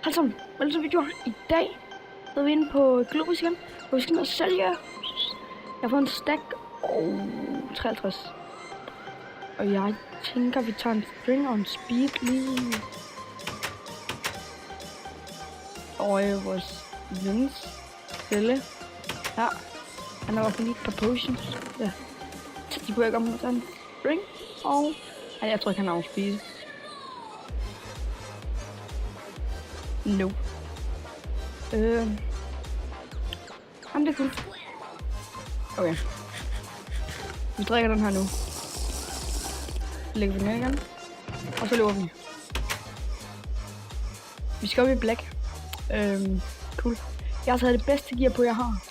Hej sammen, velkommen til videoer. I dag er vi inde på Globus igen, hvor vi skal ned og sælge. Jeg har fået en stack og 53. Og jeg tænker, vi tager en string og en speed lige over i vores vens stille. Ja, han har i hvert fald lige et par potions. Ja, så de kunne ikke om at tage en string og... Ja, jeg tror ikke, han har en speed. Nope. Jamen, det er cool. Okay. Vi drikker den her nu. Så lægger vi den ned igen. Og så løber vi. Vi skal op i black. Cool. Jeg har taget det bedste gear på, jeg har.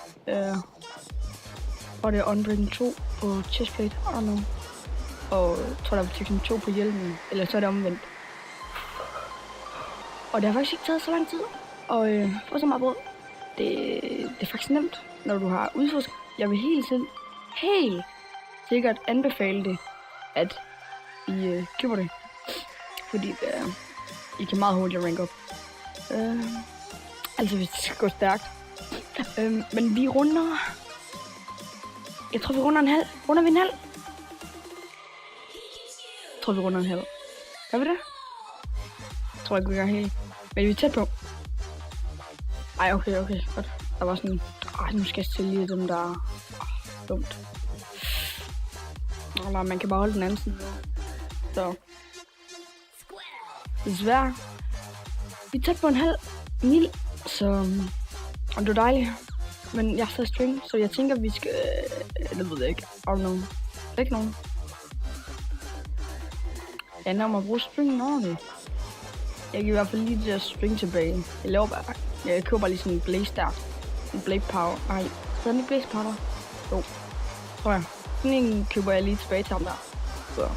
Og det er Unbreaking 2 på chestplate. I don't know. Og jeg tror, der er protection 2 på hjelmen. Eller så er det omvendt. Og det har faktisk ikke taget så lang tid. Og få så meget brød. Det er faktisk nemt, når du har udforsket. Jeg vil helt sikkert anbefale det, at I køber det. Fordi I kan meget hurtigt rank op. Altså hvis det skal gå stærkt. Men vi runder... Jeg tror vi runder en halv. Runder vi en halv? Jeg tror vi runder en halv. Gør vi det? Jeg tror ikke vi gør helt. Men vi er tæt på. Ej, okay, godt. Der var sådan... nu skal jeg sælge dem, der... dumt. Nå, man kan bare holde den anden side. Så... Desværre. Vi er tæt på en halv mil, så... Og det er dejligt. Men jeg har taget string, så jeg tænker, vi skal... Det ved jeg ikke. I don't know. Ikke nogen. Jeg ender om at bruge stringen ordentligt. Jeg kan i hvert fald lige det der string tilbage. Jeg laver bare... Jeg køber lige sådan en blaze der. En blaze power. Nej, så er den ikke blaze powder? Jo, tror jeg. Sådan en køber jeg lige tilbage til ham der. Så.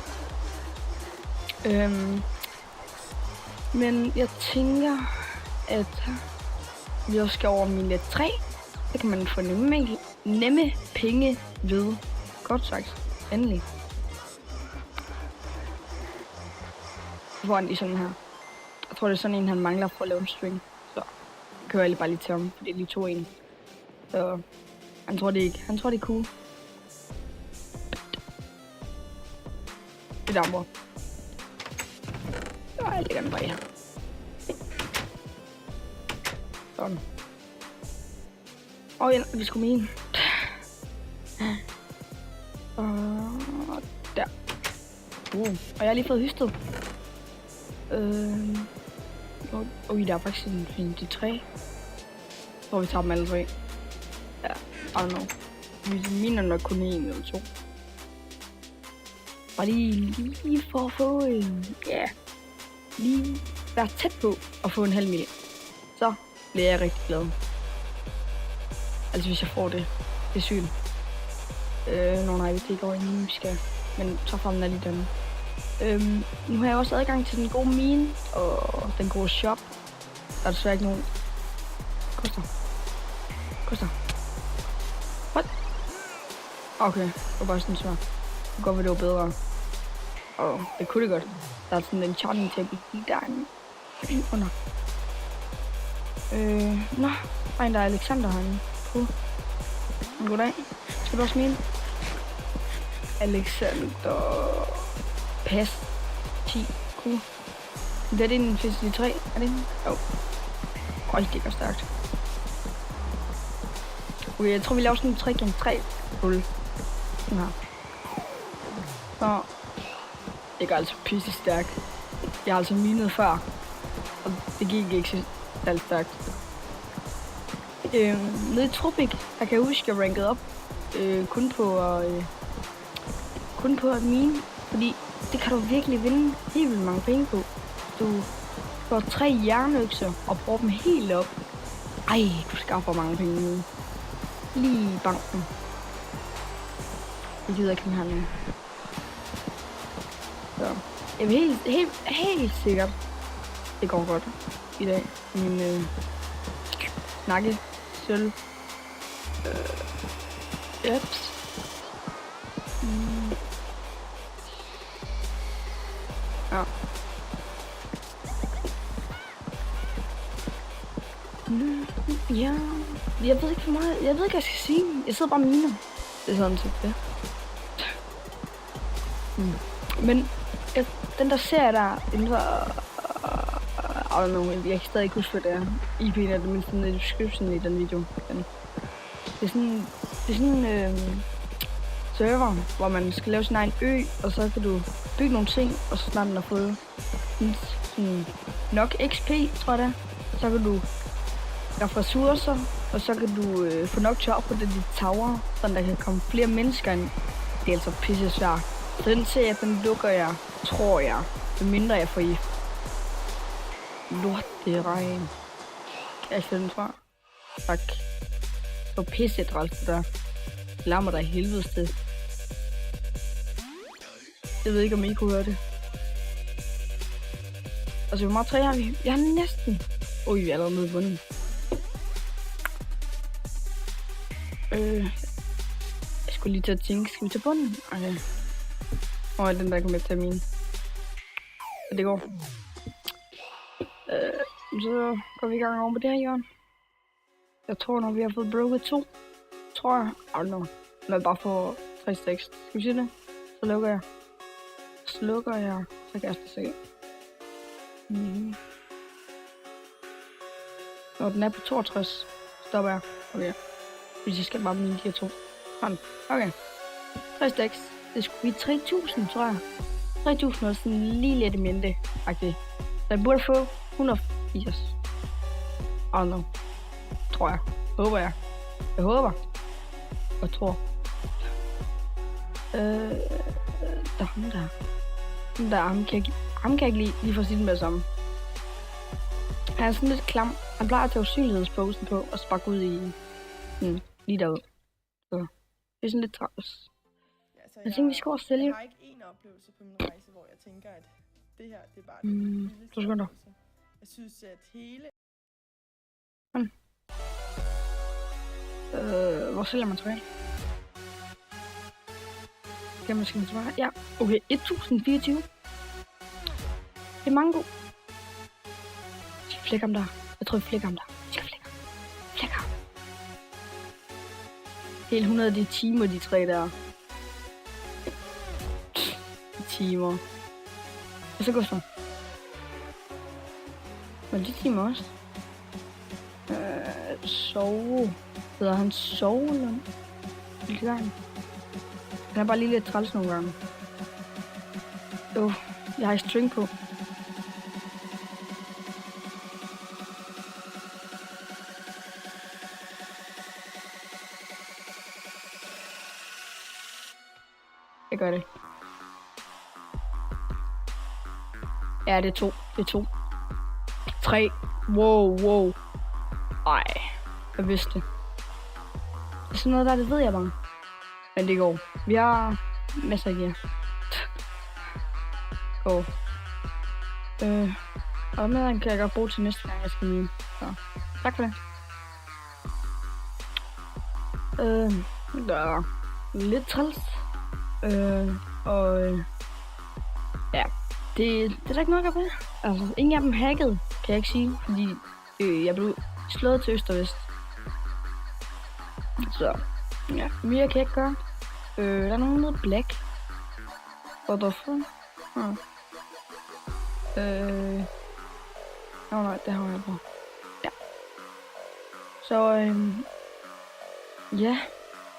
Men jeg tænker, at vi også skal over min let 3. Så kan man få nemme penge ved. Godt sagt. Endelig. Så får han lige sådan her. Jeg tror, det er sådan en, han mangler for at lave en string. Så kører jeg bare lige til ham, fordi det er lige to en. Så han tror det ikke. Han tror det er cool. Det er der, bror. Så jeg lægger den bare her. Sådan. Ja, vi skulle med en. Og der. Og jeg har lige fået hystet. Der er faktisk en de 3. Hvor vi tager dem alle 3. Ja, I don't know. Vi mener nok kun 1 eller 2. Bare lige for at få en... Ja. Lige være tæt på at få en halv mil. Så bliver jeg rigtig glad. Altså hvis jeg får det. Det er sygt. Nej, vi ikke over inden vi skal. Men så får den er lige denne. Nu har jeg også adgang til den gode mine og den gode shop. Der er desværre ikke nogen. Koster. What? Okay, det var bare sådan svært. Det kunne godt være, det var bedre. Det kunne det godt. Der er sådan en charting table lige derinde. Under. Nå, der er Alexander herinde. Cool. Goddag. Skal du også mine? Alexander... Pas 10. Cool. Det er en Fizzy 3, er det ikke? Jo. Hold, det går stærkt. Okay, jeg tror vi laver sådan en 3x3 hul. Sådan her. Så. Det går altså pisse stærkt. Jeg har altså minet før. Og det gik ikke så stærkt. Nede i Tropic, der kan jeg huske, at jeg rankede op. Kun på at mine. Fordi det kan du virkelig vinde helt vildt mange penge på. Du får 3 jernøkser og bruger dem helt op. Ej, du skaffer mange penge nu. Lige i banken. Jeg gider ikke den her nu. Så jeg vil helt sikkert. Det går godt i dag. Min nakke, sølv. Ups. Ja. Ja, jeg ved ikke for meget. Jeg ved ikke, hvad jeg skal sige. Jeg sidder bare og miner. Det er sådan set det. Men den der serie der, den var... I don't know, jeg kan stadig ikke huske, hvad det er. IP'en er det mindste nede i description i den video. Det er sådan server, hvor man skal lave sin egen ø, og så kan du bygge nogle ting, og så snart den har fået sådan nok XP, tror jeg det er, så kan du skaffe ressourcer, og så kan du få nok til at opgradere de tower, så der kan komme flere mennesker ind. Det er altså pisse svært. Så den serie, den lukker jeg, tror jeg, medmindre jeg får i lort, det er regn. Kan jeg sætte den fra? Tak. Så pisse træls det der. Larmer dig i helvedes til. Jeg ved ikke, om I kunne høre det. Altså, hvor meget træ har vi? Jeg har næsten... Ui, vi er allerede nede i bunden. Jeg skulle lige til at tænke, skal vi til bunden? Okay. Den der kommer til min. Så det går. Så går vi i gang over på det her hjørne. Jeg tror, når vi har fået broket 2, tror jeg. I don't know. Når jeg bare får 3 stacks. Skal vi se det? Så lukker jeg. Slukker jeg. Så kan jeg se. Når den er på 62, stopper jeg. Okay. Hvis jeg skal bare mine de her 2. Sådan. Okay. 3 stacks. Det skulle blive 3000, tror jeg. 3000 er sådan lige lidt mindre. Okay. Så jeg burde få 180. I don't know. Tror jeg. Håber jeg. Jeg håber. Jeg tror. Der er ham der. Ham kan jeg ikke lige få sit med det samme. Han er sådan lidt klam. Han plejer at tage usynlighedsposen på og sparke ud i lige derude. Så det er sådan lidt træls. Ja, altså, jeg tænker, vi skal over sælge. Jeg har ikke en oplevelse på min rejse, hvor jeg tænker, at det her, det er bare det vildeste oplevelse. Jeg synes, at hele... Hvor sælger man tilbage? Skal man tilbage? Ja, okay, 1024. Det er mango. Jeg skal flække ham der. Jeg tror, jeg flækker ham der. Jeg skal flække ham. Flække ham. Helt 100 af de timer, de 3 der. Timer. Og så går sådan. Men de timer også. Sove. Hedder han sove? Hvilke gange? Han er bare lige lidt træls nogle gange. Jeg har string på. Jeg gør det. Ja, det er 2. Det er 2. 3. Wow. Ej, jeg vidste det. Det er sådan noget der, det ved jeg bare. Men det går. Vi har masser af gear. Går. Og maden kan jeg godt bruge til næste gang, jeg skal mine. Så tak for det. Der er lidt træls. Ja, det er der ikke noget at gøre. Altså, ingen af dem hacket, kan jeg ikke sige, fordi jeg blev slået til øst og vest. Så, ja, mere kan jeg ikke gøre. Der er nogen med black. Hvorfor? Nej, det har jeg på. Ja. Så, ja,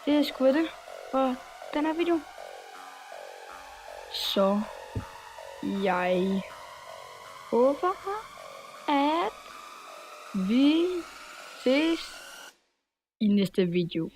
det er sgu det for den her video. Så, jeg håber, at vi ses i næste video.